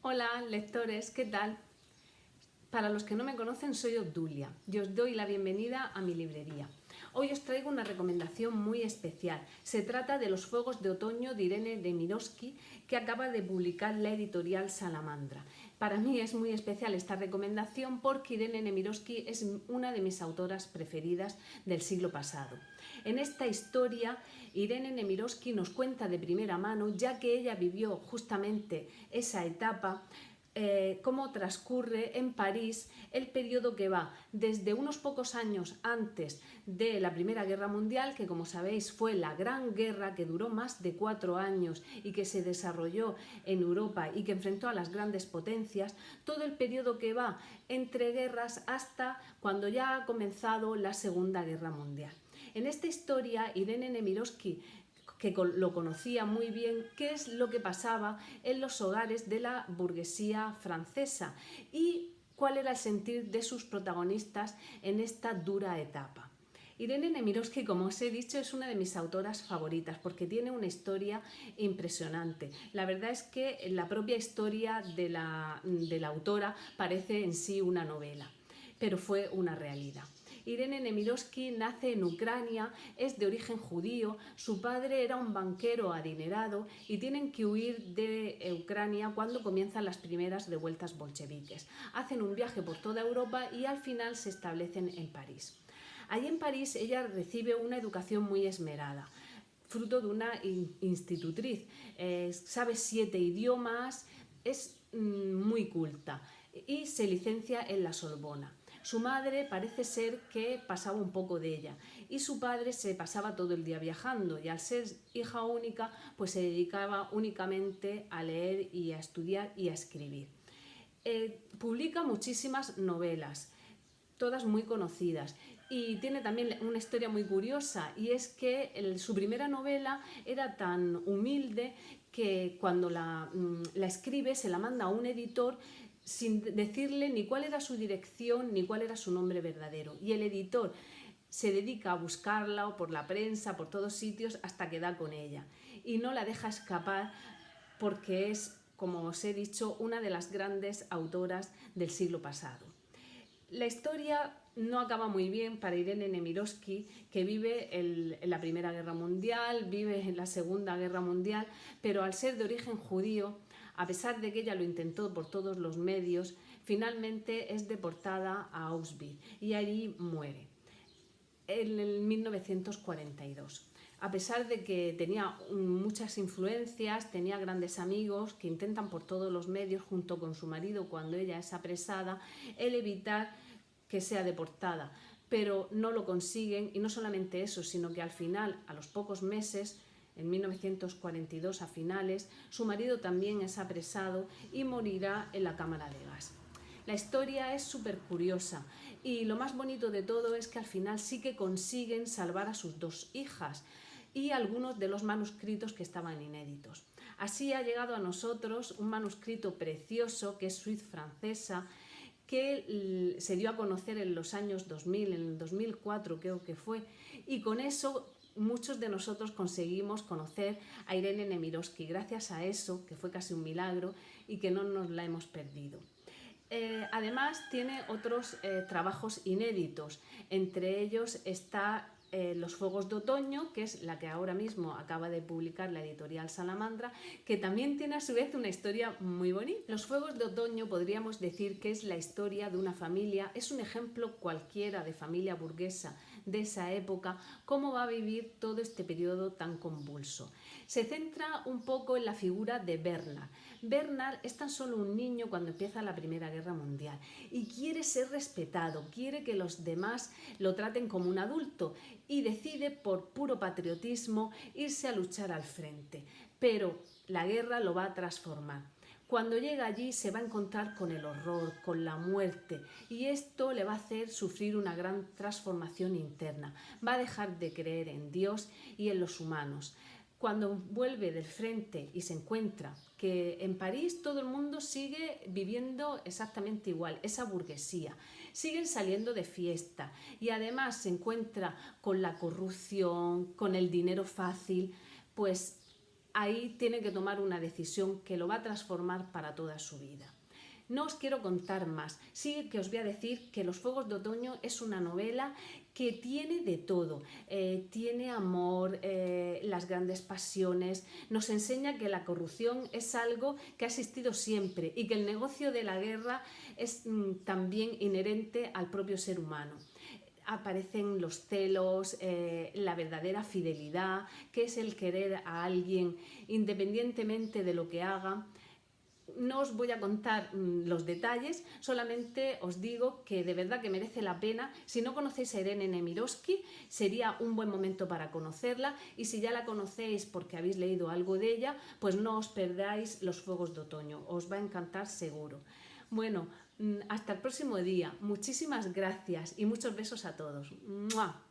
Hola, lectores, ¿qué tal? Para los que no me conocen, soy Obdulia y os doy la bienvenida a mi librería. Hoy os traigo una recomendación muy especial. Se trata de Los fuegos de otoño de Irene Nemirovsky, que acaba de publicar la editorial Salamandra. Para mí es muy especial esta recomendación porque Irene Nemirovsky es una de mis autoras preferidas del siglo pasado. En esta historia, Irene Nemirovsky nos cuenta de primera mano, ya que ella vivió justamente esa etapa, cómo transcurre en París el periodo que va desde unos pocos años antes de la Primera Guerra Mundial, que como sabéis fue la Gran Guerra que duró más de 4 años y que se desarrolló en Europa y que enfrentó a las grandes potencias, todo el periodo que va entre guerras hasta cuando ya ha comenzado la Segunda Guerra Mundial. En esta historia, Irene Nemirovsky, que lo conocía muy bien, qué es lo que pasaba en los hogares de la burguesía francesa y cuál era el sentir de sus protagonistas en esta dura etapa. Irene Nemirovsky, como os he dicho, es una de mis autoras favoritas porque tiene una historia impresionante. La verdad es que la propia historia de la autora parece en sí una novela, pero fue una realidad. Irene Nemirovsky nace en Ucrania, es de origen judío, su padre era un banquero adinerado y tienen que huir de Ucrania cuando comienzan las primeras revueltas bolcheviques. Hacen un viaje por toda Europa y al final se establecen en París. Allí en París ella recibe una educación muy esmerada, fruto de una institutriz, sabe 7 idiomas, es muy culta y se licencia en la Sorbona. Su madre parece ser que pasaba un poco de ella y su padre se pasaba todo el día viajando y al ser hija única pues se dedicaba únicamente a leer y a estudiar y a escribir. Publica muchísimas novelas, todas muy conocidas, y tiene también una historia muy curiosa y es que su primera novela era tan humilde que cuando la escribe se la manda a un editor sin decirle ni cuál era su dirección ni cuál era su nombre verdadero, y el editor se dedica a buscarla por la prensa, por todos sitios, hasta que da con ella y no la deja escapar porque es, como os he dicho, una de las grandes autoras del siglo pasado. La historia no acaba muy bien para Irene Nemirovsky, que vive en la Primera Guerra Mundial, vive en la Segunda Guerra Mundial, pero al ser de origen judío, a pesar de que ella lo intentó por todos los medios, finalmente es deportada a Auschwitz y allí muere en el 1942. A pesar de que tenía muchas influencias, tenía grandes amigos que intentan por todos los medios, junto con su marido cuando ella es apresada, el evitar que sea deportada, pero no lo consiguen, y no solamente eso, sino que al final, a los pocos meses, en 1942 a finales, su marido también es apresado y morirá en la cámara de gas. La historia es súper curiosa y lo más bonito de todo es que al final sí que consiguen salvar a sus 2 hijas y algunos de los manuscritos que estaban inéditos. Así ha llegado a nosotros un manuscrito precioso que es Suite francesa, que se dio a conocer en los años 2000, en el 2004 creo que fue, y con eso muchos de nosotros conseguimos conocer a Irene Nemirovsky, gracias a eso, que fue casi un milagro y que no nos la hemos perdido. Además tiene otros trabajos inéditos, entre ellos está Los fuegos de otoño, que es la que ahora mismo acaba de publicar la editorial Salamandra, que también tiene a su vez una historia muy bonita. Los fuegos de otoño podríamos decir que es la historia de una familia, es un ejemplo cualquiera de familia burguesa de esa época, cómo va a vivir todo este periodo tan convulso. Se centra un poco en la figura de Bernard. Bernard es tan solo un niño cuando empieza la Primera Guerra Mundial y quiere ser respetado, quiere que los demás lo traten como un adulto y decide por puro patriotismo irse a luchar al frente, pero la guerra lo va a transformar. Cuando llega allí se va a encontrar con el horror, con la muerte, y esto le va a hacer sufrir una gran transformación interna. Va a dejar de creer en Dios y en los humanos. Cuando vuelve del frente y se encuentra que en París todo el mundo sigue viviendo exactamente igual, esa burguesía, siguen saliendo de fiesta y además se encuentra con la corrupción, con el dinero fácil, pues ahí tiene que tomar una decisión que lo va a transformar para toda su vida. No os quiero contar más, sí que os voy a decir que Los Fuegos de Otoño es una novela que tiene de todo, tiene amor, las grandes pasiones, nos enseña que la corrupción es algo que ha existido siempre y que el negocio de la guerra es también inherente al propio ser humano. Aparecen los celos, la verdadera fidelidad, que es el querer a alguien independientemente de lo que haga. No os voy a contar los detalles, solamente os digo que de verdad que merece la pena. Si no conocéis a Irene Nemirovsky, sería un buen momento para conocerla, y si ya la conocéis porque habéis leído algo de ella, pues no os perdáis Los Fuegos de Otoño, os va a encantar seguro. Bueno, hasta el próximo día. Muchísimas gracias y muchos besos a todos. ¡Mua!